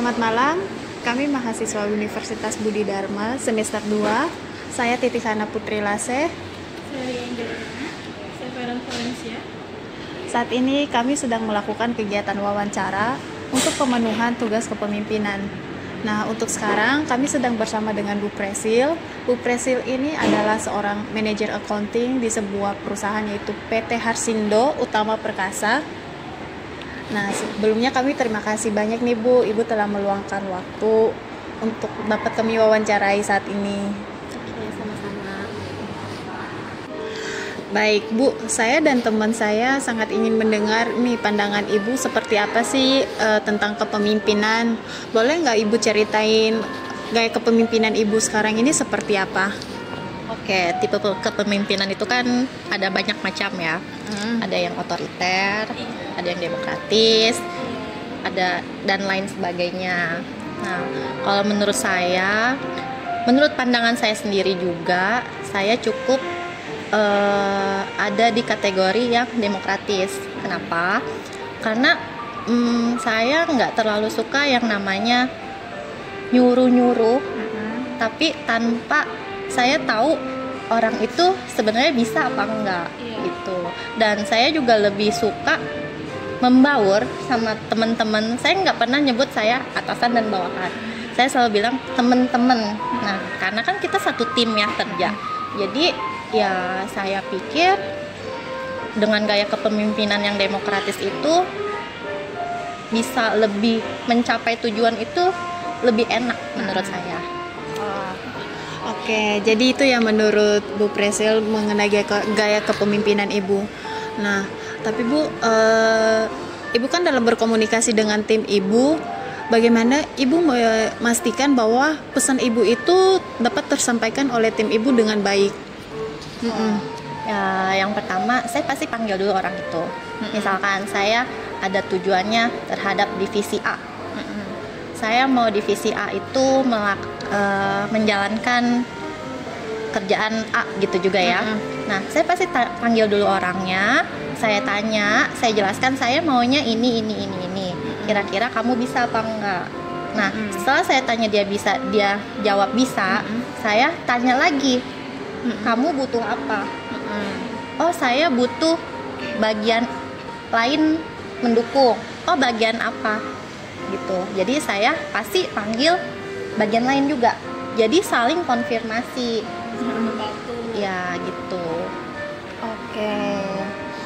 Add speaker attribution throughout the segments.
Speaker 1: Selamat malam, kami mahasiswa Universitas Budi Dharma semester 2. Saya Titisana Putri Lase.
Speaker 2: Saya Angelina, saya Farhan Valencia.
Speaker 1: Saat ini kami sedang melakukan kegiatan wawancara untuk pemenuhan tugas kepemimpinan. Nah, untuk sekarang kami sedang bersama dengan Bu Presil. Bu Presil ini adalah seorang manajer accounting di sebuah perusahaan yaitu PT Harsindo Utama Perkasa. Nah, sebelumnya kami terima kasih banyak nih Bu, Ibu telah meluangkan waktu untuk dapat kami wawancarai saat ini.
Speaker 2: Oke, sama-sama.
Speaker 1: Baik Bu, saya dan teman saya sangat ingin mendengar nih pandangan Ibu seperti apa sih tentang kepemimpinan. Boleh nggak Ibu ceritain gaya kepemimpinan Ibu sekarang ini seperti apa?
Speaker 3: Oke, tipe kepemimpinan itu kan ada banyak macam ya. Ada yang otoriter, ada yang demokratis, ada dan lain sebagainya. Nah, kalau menurut saya, menurut pandangan saya sendiri juga, saya cukup ada di kategori yang demokratis. Kenapa? Karena saya nggak terlalu suka yang namanya nyuruh-nyuruh, tapi tanpa saya tahu orang itu sebenarnya bisa apa enggak gitu. Dan saya juga lebih suka membaur sama teman-teman. Saya nggak pernah nyebut saya atasan dan bawahan. Saya selalu bilang teman-teman. Nah, karena kan kita satu tim ya kerja. Jadi ya saya pikir dengan gaya kepemimpinan yang demokratis itu bisa lebih mencapai tujuan itu lebih enak menurut saya.
Speaker 1: Oke, jadi itu ya menurut Bu Presil mengenai gaya kepemimpinan Ibu. Nah, tapi Bu, Ibu kan dalam berkomunikasi dengan tim Ibu, bagaimana Ibu memastikan bahwa pesan Ibu itu dapat tersampaikan oleh tim Ibu dengan baik?
Speaker 3: Ya, yang pertama saya pasti panggil dulu orang itu. Misalkan saya ada tujuannya terhadap divisi A. Saya mau divisi A itu menjalankan kerjaan A gitu juga ya. Nah, saya pasti panggil dulu orangnya, saya tanya, saya jelaskan saya maunya ini. Kira-kira kamu bisa apa enggak? Nah, setelah saya tanya dia bisa, dia jawab bisa, saya tanya lagi, kamu butuh apa? Oh, saya butuh bagian lain mendukung. Oh, bagian apa? Gitu. Jadi saya pasti panggil bagian lain juga. Jadi saling konfirmasi.
Speaker 2: Membantu.
Speaker 3: Ya, gitu.
Speaker 1: Oke.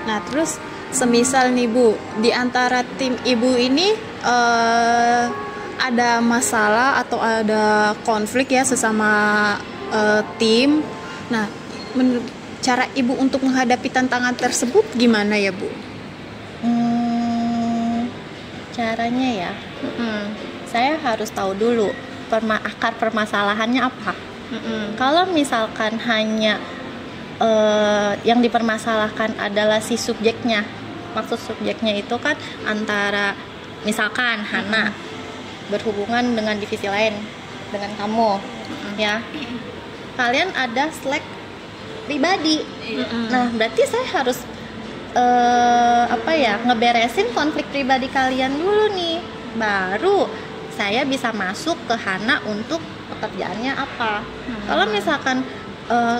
Speaker 1: Nah, terus semisal nih Bu, di antara tim Ibu ini ada masalah atau ada konflik ya sesama tim. Nah, cara Ibu untuk menghadapi tantangan tersebut gimana ya Bu?
Speaker 3: Caranya ya, saya harus tahu dulu akar permasalahannya apa. Kalau misalkan hanya yang dipermasalahkan adalah si subjeknya, maksud subjeknya itu kan antara misalkan Hana berhubungan dengan divisi lain dengan kamu, ya kalian ada Slack pribadi. Nah, berarti saya harus ngeberesin konflik pribadi kalian dulu nih, baru saya bisa masuk ke Hana untuk pekerjaannya apa. Kalau misalkan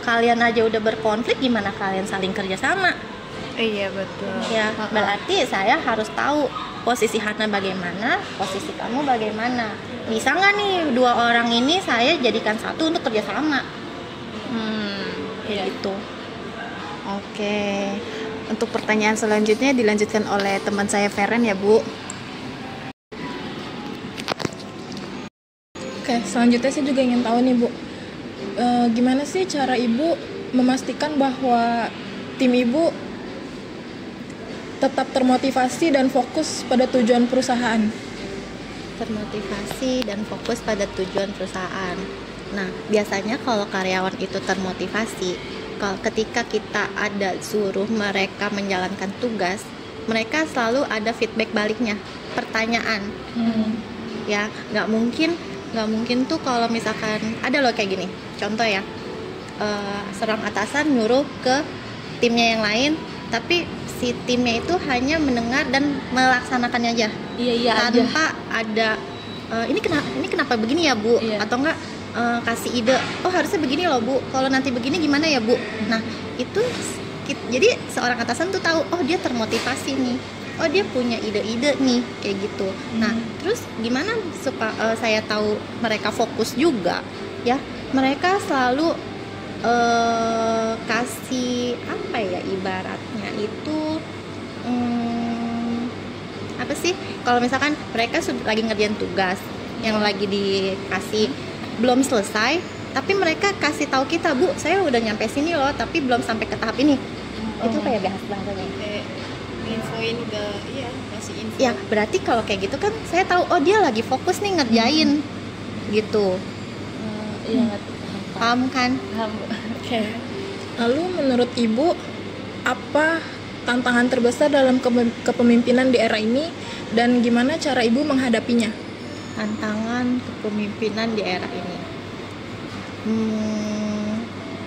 Speaker 3: kalian aja udah berkonflik, gimana kalian saling kerjasama?
Speaker 1: Iya betul.
Speaker 3: Ya, berarti saya harus tahu posisi Hana bagaimana, posisi kamu bagaimana. Bisa nggak nih dua orang ini saya jadikan satu untuk kerjasama? Gitu.
Speaker 1: Oke. Untuk pertanyaan selanjutnya dilanjutkan oleh teman saya Feren ya Bu.
Speaker 2: Oke, selanjutnya saya juga ingin tahu nih Bu, gimana sih cara Ibu memastikan bahwa tim Ibu tetap termotivasi dan fokus pada tujuan perusahaan?
Speaker 3: Termotivasi dan fokus pada tujuan perusahaan. Nah, biasanya kalau karyawan itu termotivasi, ketika kita ada suruh mereka menjalankan tugas, mereka selalu ada feedback baliknya, pertanyaan. Ya, nggak mungkin tuh kalau misalkan ada loh kayak gini. Contoh ya, seorang atasan nyuruh ke timnya yang lain, tapi si timnya itu hanya mendengar dan melaksanakannya aja,
Speaker 2: Iya
Speaker 3: tanpa ada ini kenapa begini ya Bu,
Speaker 2: Iya.
Speaker 3: atau enggak kasih ide, oh harusnya begini loh Bu, kalau nanti begini gimana ya Bu. Nah itu jadi seorang atasan tuh tahu, oh dia termotivasi nih, oh dia punya ide-ide nih kayak gitu. Nah terus gimana supaya saya tahu mereka fokus juga ya, mereka selalu kasih apa ya, ibaratnya itu apa sih, kalau misalkan mereka lagi ngerjain tugas yang lagi dikasih belum selesai, tapi mereka kasih tahu kita, Bu saya udah nyampe sini loh tapi belum sampai ke tahap ini. Itu kayak bahasanya
Speaker 1: infoin ke, kasih info.
Speaker 3: ya, berarti kalau kayak gitu kan saya tahu, oh dia lagi fokus nih ngerjain gitu.
Speaker 2: Iya, ngerti.
Speaker 3: Paham kan?
Speaker 2: Oke. Lalu menurut Ibu, apa tantangan terbesar dalam kepemimpinan di era ini dan gimana cara Ibu menghadapinya?
Speaker 3: Tantangan kepemimpinan di era ini,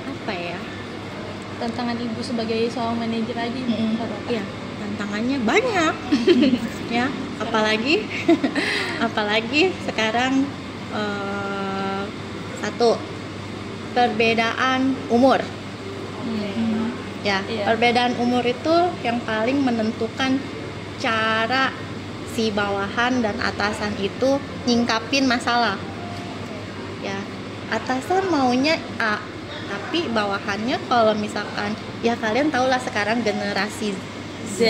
Speaker 3: apa ya?
Speaker 1: Tantangan ibu sebagai seorang manajer aja.
Speaker 3: Iya, tantangannya banyak. Ya, apalagi sekarang satu, perbedaan umur. Ya,
Speaker 1: Iya.
Speaker 3: perbedaan umur itu yang paling menentukan cara si bawahan dan atasan itu nyingkapin masalah. Ya, atasan maunya A, tapi bawahannya kalau misalkan, ya kalian tahulah sekarang generasi Z.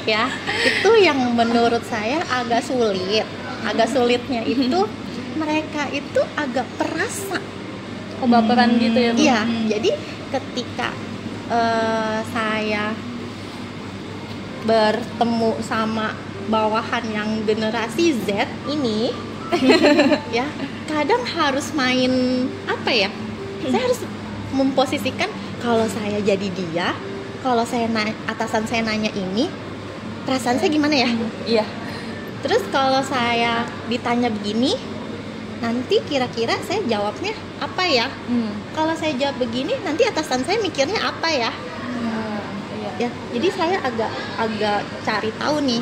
Speaker 3: Ya, itu yang menurut saya agak sulit. Agak sulitnya itu mereka itu agak perasa.
Speaker 1: Kebaperan gitu ya Bu?
Speaker 3: Iya, jadi ketika saya bertemu sama bawahan yang generasi Z ini, ya kadang harus main apa ya? Saya harus memposisikan, kalau saya jadi dia, kalau atasan saya nanya ini, perasaan saya gimana ya?
Speaker 1: Iya.
Speaker 3: Terus kalau saya ditanya begini, nanti kira-kira saya jawabnya apa ya? Kalau saya jawab begini, nanti atasan saya mikirnya apa ya?
Speaker 1: Iya.
Speaker 3: Ya, jadi saya agak cari tahu nih,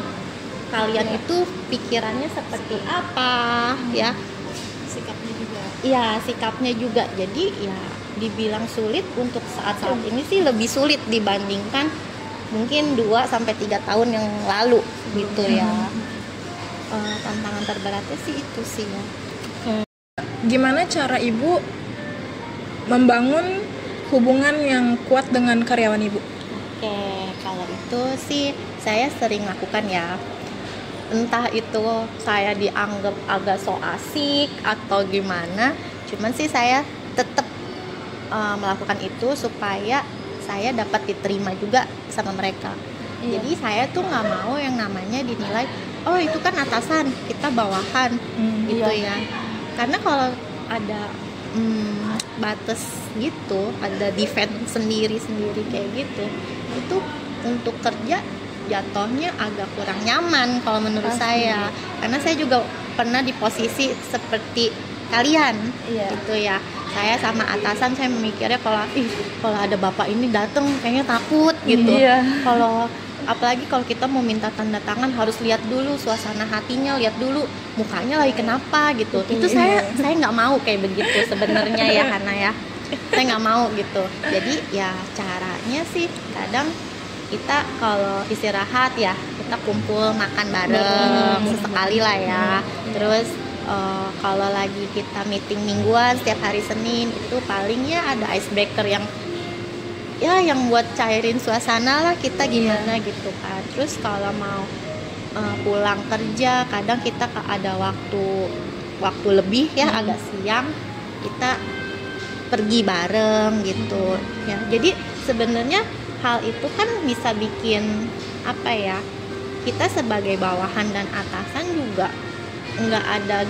Speaker 3: kalian itu pikirannya seperti apa, ya?
Speaker 1: Sikapnya juga.
Speaker 3: Iya, sikapnya juga. Jadi ya dibilang sulit untuk saat-saat ini sih lebih sulit dibandingkan mungkin 2-3 tahun yang lalu gitu ya. Tantangan terberatnya sih itu sih ya.
Speaker 2: Gimana cara Ibu membangun hubungan yang kuat dengan karyawan Ibu?
Speaker 3: Oke, kalau itu sih saya sering lakukan ya. Entah itu saya dianggap agak so asik atau gimana, cuman sih saya tetap melakukan itu supaya saya dapat diterima juga sama mereka.
Speaker 1: Iya.
Speaker 3: Jadi saya tuh nggak mau yang namanya dinilai, oh itu kan atasan, kita bawahan gitu
Speaker 1: Iya.
Speaker 3: ya. Karena kalau ada batas gitu, ada defense sendiri kayak gitu, itu untuk kerja jatuhnya agak kurang nyaman kalau menurut saya. Karena saya juga pernah di posisi seperti kalian.
Speaker 1: Iya.
Speaker 3: Gitu ya. Saya sama atasan, saya memikirnya kalau ada bapak ini datang kayaknya takut gitu.
Speaker 1: Iya.
Speaker 3: Kalau apalagi kalau kita mau minta tanda tangan harus lihat dulu suasana hatinya, lihat dulu mukanya lagi kenapa gitu. Itu saya nggak mau kayak begitu sebenarnya ya, Hana ya. Saya nggak mau gitu. Jadi ya caranya sih kadang kita kalau istirahat ya kita kumpul makan bareng sesekali lah ya. Terus kalau lagi kita meeting mingguan setiap hari Senin, itu palingnya ada icebreaker yang buat cairin suasana lah kita gimana gitu kan. Terus kalau mau pulang kerja kadang kita ada waktu lebih ya, agak siang, kita pergi bareng gitu ya. Jadi sebenarnya hal itu kan bisa bikin apa ya, kita sebagai bawahan dan atasan juga nggak ada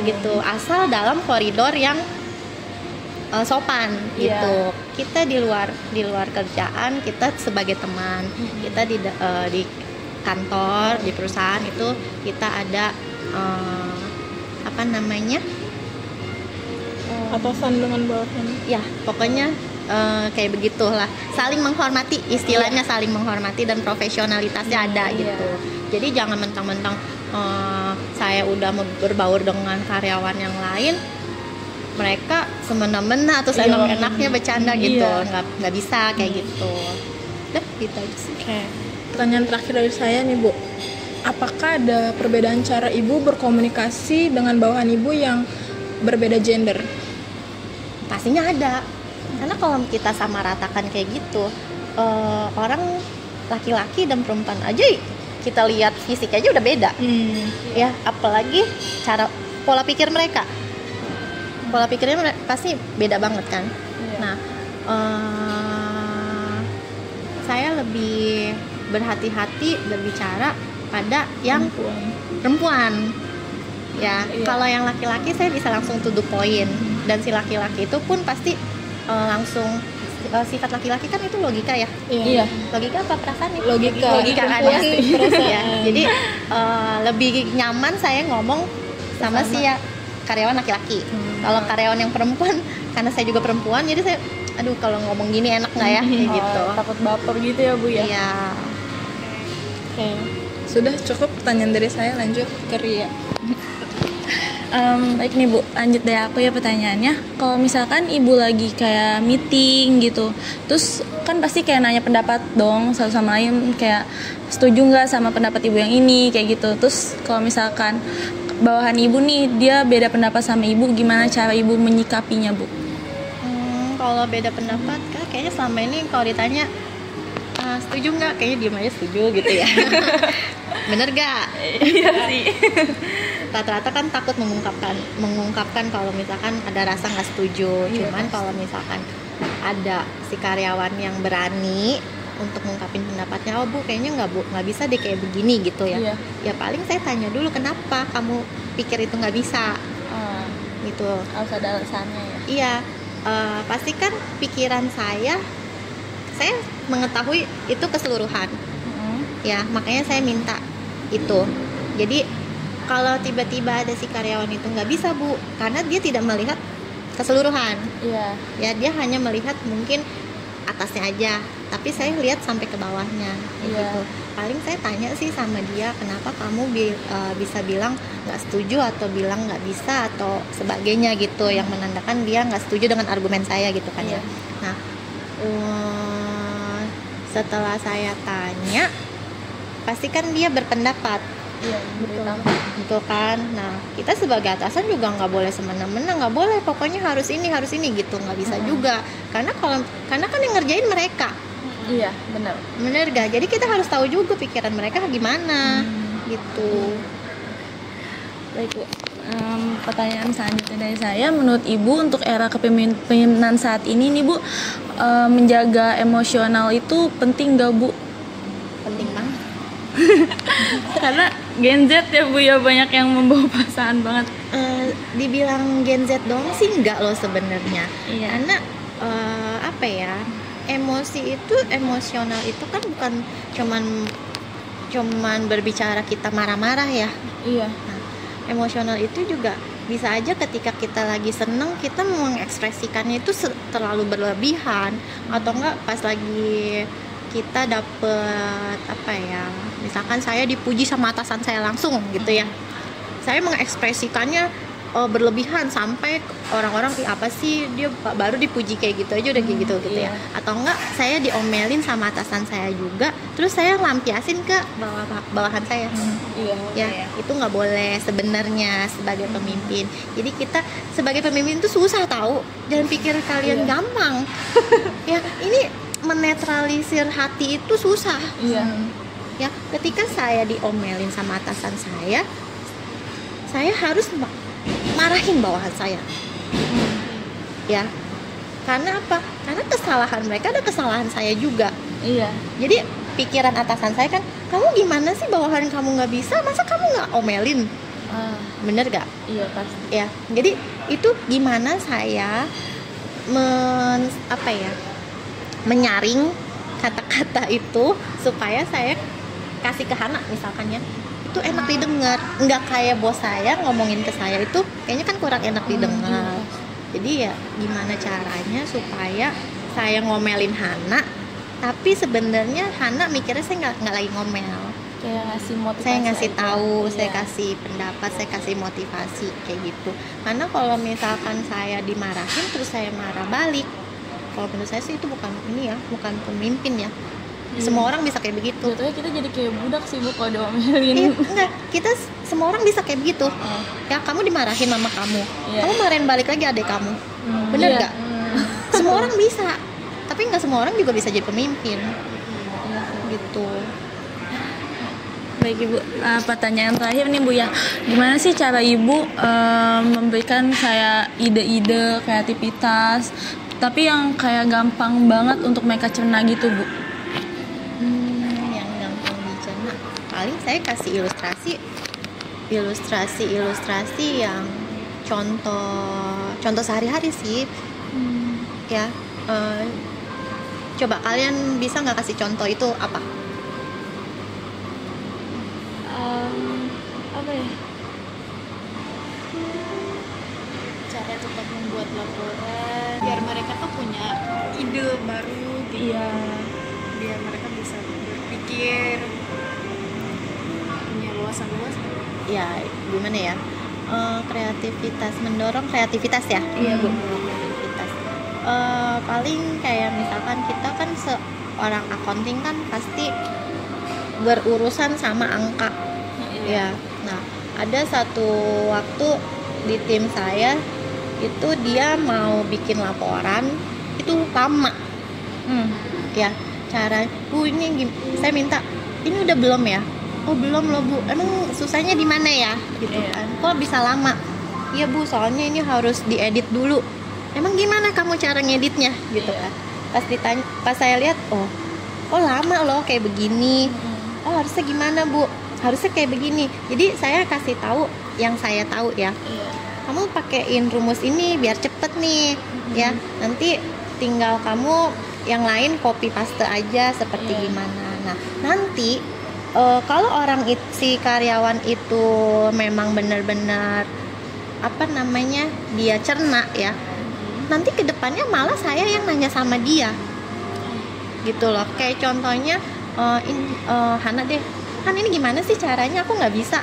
Speaker 3: gitu, asal dalam koridor yang sopan gitu. Kita di luar kerjaan, kita sebagai teman, kita di kantor, di perusahaan itu kita ada
Speaker 2: Atasan dengan bawahan.
Speaker 3: ya pokoknya kayak begitulah, saling menghormati, istilahnya saling menghormati dan profesionalitasnya ada gitu. Jadi jangan mentang-mentang saya udah berbaur dengan karyawan yang lain, mereka semena-mena atau seenak-enaknya bercanda gitu, nggak bisa kayak gitu. Udah gitu aja sih.
Speaker 2: Pertanyaan terakhir dari saya nih Bu, apakah ada perbedaan cara Ibu berkomunikasi dengan bawahan Ibu yang berbeda gender?
Speaker 3: Pastinya ada. Karena kalau kita sama ratakan kayak gitu, orang laki-laki dan perempuan aja kita lihat fisik aja udah beda. Ya, apalagi cara pola pikir mereka. Pola pikirnya pasti beda banget kan. Nah, saya lebih berhati-hati berbicara pada yang perempuan. Ya, kalau yang laki-laki saya bisa langsung to the point, dan si laki-laki itu pun pasti langsung, sifat laki-laki kan itu logika ya. Logika apa perasaan nih? Logika kan ya. Ya. Jadi lebih nyaman saya ngomong sama si karyawan laki-laki. Kalau karyawan yang perempuan, karena saya juga perempuan, jadi saya aduh kalau ngomong gini enak nggak ya kayak gitu.
Speaker 2: Takut baper gitu ya Bu ya.
Speaker 3: Iya.
Speaker 2: Sudah cukup pertanyaan dari saya, lanjut ke Ria.
Speaker 4: Baik nih Bu, lanjut deh aku ya pertanyaannya. Kalau misalkan Ibu lagi kayak meeting gitu, terus kan pasti kayak nanya pendapat dong satu sama lain, kayak setuju nggak sama pendapat Ibu yang ini kayak gitu. Terus kalau misalkan bawahan Ibu nih dia beda pendapat sama Ibu, gimana cara Ibu menyikapinya Bu?
Speaker 3: Kalau beda pendapat, kayaknya selama ini kalau ditanya setuju nggak, kayaknya diem aja setuju gitu ya. Bener gak?
Speaker 4: Iya sih.
Speaker 3: Rata-rata kan takut mengungkapkan kalau misalkan ada rasa nggak setuju. Cuman kalau misalkan ada si karyawan yang berani untuk mengungkapin pendapatnya, oh Bu kayaknya nggak bisa deh kayak begini gitu ya. Ya paling saya tanya dulu, kenapa kamu pikir itu nggak bisa? Gitu.
Speaker 4: Harus ada alasannya ya.
Speaker 3: Iya, pastikan pikiran saya mengetahui itu keseluruhan. Ya makanya saya minta itu. Jadi kalau tiba-tiba ada si karyawan itu nggak bisa Bu, karena dia tidak melihat keseluruhan. Ya dia hanya melihat mungkin atasnya aja, tapi saya lihat sampai ke bawahnya gitu. Paling saya tanya sih sama dia, kenapa kamu bisa bilang nggak setuju atau bilang nggak bisa atau sebagainya gitu, yang menandakan dia nggak setuju dengan argumen saya gitu kan ya. Nah setelah saya tanya, pastikan dia berpendapat. Betul kan. Nah kita sebagai atasan juga nggak boleh semena-mena, nggak boleh pokoknya harus ini gitu, nggak bisa juga, karena kan yang ngerjain mereka. Bener gak? Jadi kita harus tahu juga pikiran mereka gimana gitu.
Speaker 4: Baik Bu, pertanyaan selanjutnya dari saya, menurut Ibu untuk era kepemimpinan saat ini nih Bu, menjaga emosional itu penting gak Bu?
Speaker 3: Penting banget.
Speaker 4: Karena Gen Z ya Bu ya, banyak yang membawa perasaan banget.
Speaker 3: Dibilang Gen Z doang sih enggak loh sebenarnya. Karena apa ya, emosional itu kan bukan cuman berbicara kita marah-marah ya. Nah, emosional itu juga bisa aja ketika kita lagi seneng kita mengekspresikannya itu terlalu berlebihan, atau enggak pas lagi kita dapet apa ya, misalkan saya dipuji sama atasan saya langsung gitu ya, saya mengekspresikannya berlebihan sampai orang-orang apa sih dia baru dipuji kayak gitu aja udah kayak gitu ya. Atau enggak saya diomelin sama atasan saya juga, terus saya lampiasin ke bawahan saya. Itu nggak boleh sebenarnya sebagai pemimpin. Jadi kita sebagai pemimpin itu susah tahu, jangan pikir kalian gampang. Ya ini menetralisir hati itu susah. Ya ketika saya diomelin sama atasan saya harus marahin bawahan saya. Ya karena apa? Karena kesalahan mereka ada kesalahan saya juga. Jadi pikiran atasan saya kan, kamu gimana sih bawahan kamu nggak bisa, masa kamu nggak omelin? Bener gak?
Speaker 4: Pasti.
Speaker 3: Ya jadi itu gimana saya menyaring kata-kata itu supaya saya kasih ke Hana misalkan ya, itu enak didengar, nggak kayak bos saya ngomongin ke saya itu kayaknya kan kurang enak didengar. Jadi ya gimana caranya supaya saya ngomelin Hana, tapi sebenarnya Hana mikirnya saya nggak lagi ngomel.
Speaker 4: Kayak ngasih motivasi.
Speaker 3: Saya ngasih
Speaker 4: aja.
Speaker 3: tahu, saya
Speaker 4: Iya.
Speaker 3: kasih pendapat, saya kasih motivasi kayak gitu. Karena kalau misalkan saya dimarahin terus saya marah balik, kalau menurut saya sih itu bukan ini ya, bukan pemimpin ya. Semua orang bisa kayak begitu.
Speaker 4: Jatuhnya kita jadi kayak budak sih Bu kalau diomelin.
Speaker 3: Iya, enggak, kita semua orang bisa kayak begitu.
Speaker 4: Oh.
Speaker 3: Ya kamu dimarahin mama kamu,
Speaker 4: Iya.
Speaker 3: kamu marahin balik lagi adik kamu, bener
Speaker 4: Iya.
Speaker 3: nggak? Semua orang bisa, tapi nggak semua orang juga bisa jadi pemimpin, gitu.
Speaker 4: Baik Ibu, pertanyaan terakhir nih Bu ya, gimana sih cara Ibu memberikan kayak ide-ide kreativitas, tapi yang kayak gampang banget untuk mereka cerna gitu Bu?
Speaker 3: Yang gampang dicerna, paling saya kasih ilustrasi yang contoh sehari-hari sih. Ya, coba kalian bisa nggak kasih contoh itu apa?
Speaker 1: Apa ya, cara cepat membuat laporan biar mereka tuh punya ide baru gitu.
Speaker 4: Iya.
Speaker 1: Biar mereka bisa berpikir, punya wawasan luas.
Speaker 3: Ya, gimana ya? Kreativitas, mendorong kreativitas ya.
Speaker 4: Iya, Bu.
Speaker 3: Kreativitas. Paling kayak misalkan kita kan seorang accounting kan pasti berurusan sama angka. Ya. Nah, ada satu waktu di tim saya itu dia mau bikin laporan itu lama. Ya, cara Bu ini saya minta ini udah belum ya? Oh belum loh Bu, emang susahnya di mana ya? Gitu kan, kok bisa lama? Iya Bu, soalnya ini harus diedit dulu. Emang gimana kamu cara ngeditnya? Gitu kan. Pas saya lihat, oh lama loh kayak begini. Oh harusnya gimana Bu? Harusnya kayak begini. Jadi saya kasih tahu yang saya tahu ya. Kamu pakein rumus ini biar cepet nih, ya. Nanti tinggal kamu yang lain copy paste aja seperti gimana. Nah nanti kalau si karyawan itu memang benar-benar dia cerna ya, nanti kedepannya malah saya yang nanya sama dia gitu loh. Kayak contohnya Hana deh, kan ini gimana sih caranya, aku nggak bisa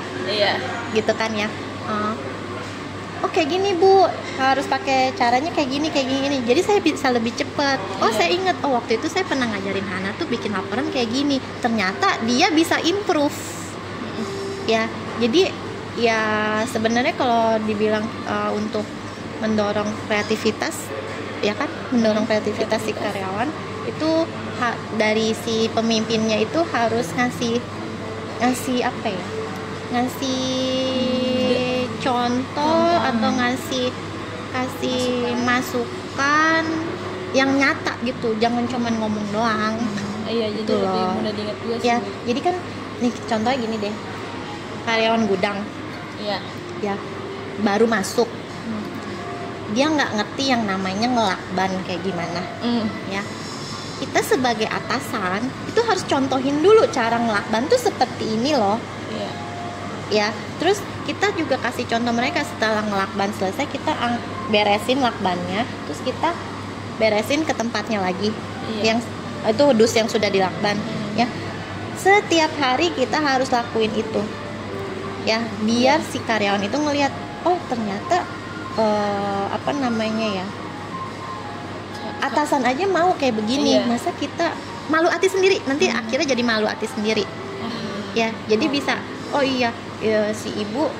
Speaker 3: gitu kan ya. Kayak gini Bu, harus pakai caranya kayak gini. Jadi saya bisa lebih cepat. Saya ingat, waktu itu saya pernah ngajarin Hana tuh bikin laporan kayak gini. Ternyata dia bisa improve. Ya, jadi ya sebenarnya kalau dibilang untuk mendorong kreativitas, ya kan, mendorong kreativitas si karyawan itu dari si pemimpinnya itu harus ngasih apa ya? Ngasih contoh atau kasih masukan yang nyata gitu, jangan cuma ngomong doang.
Speaker 4: Iya, jadi
Speaker 3: Gitu
Speaker 4: lebih
Speaker 3: loh.
Speaker 4: mudah diingat juga sih.
Speaker 3: Ya, jadi kan nih contohnya gini deh, karyawan gudang
Speaker 4: Iya.
Speaker 3: ya baru masuk, dia nggak ngerti yang namanya ngelakban kayak gimana ya. Kita sebagai atasan itu harus contohin dulu cara ngelakban tuh seperti ini loh.
Speaker 4: Iya.
Speaker 3: Ya, terus kita juga kasih contoh mereka setelah ngelakban selesai, kita beresin lakbannya, terus kita beresin ke tempatnya lagi.
Speaker 4: Iya.
Speaker 3: Yang itu dus yang sudah dilakban ya. Setiap hari kita harus lakuin itu. Ya, biar si karyawan itu ngelihat, oh ternyata atasan aja mau kayak begini.
Speaker 4: Iya.
Speaker 3: Masa kita malu hati sendiri, nanti akhirnya jadi malu hati sendiri. Ya, jadi bisa, oh iya, si ibu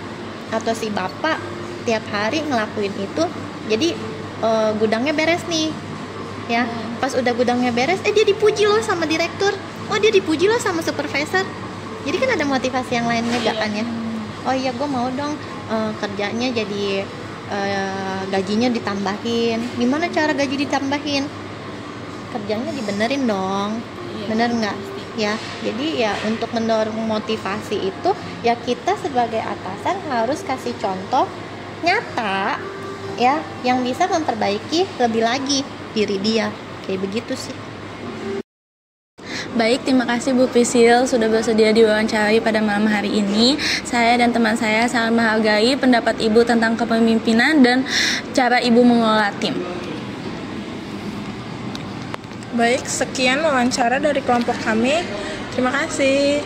Speaker 3: atau si bapak tiap hari ngelakuin itu, jadi gudangnya beres nih ya. Pas udah gudangnya beres, dia dipuji loh sama direktur, dia dipuji loh sama supervisor, jadi kan ada motivasi yang lain juga kan ya. Oh iya, gue mau dong kerjanya jadi gajinya ditambahin. Gimana cara gaji ditambahin? Kerjanya dibenerin dong. Bener nggak? Ya, jadi ya untuk mendorong motivasi itu ya kita sebagai atasan harus kasih contoh nyata ya yang bisa memperbaiki lebih lagi diri dia, kayak begitu sih.
Speaker 4: Baik, terima kasih Bu Prisil sudah bersedia diwawancarai pada malam hari ini. Saya dan teman saya sangat menghargai pendapat Ibu tentang kepemimpinan dan cara Ibu mengelola tim.
Speaker 2: Baik, sekian wawancara dari kelompok kami. Terima kasih.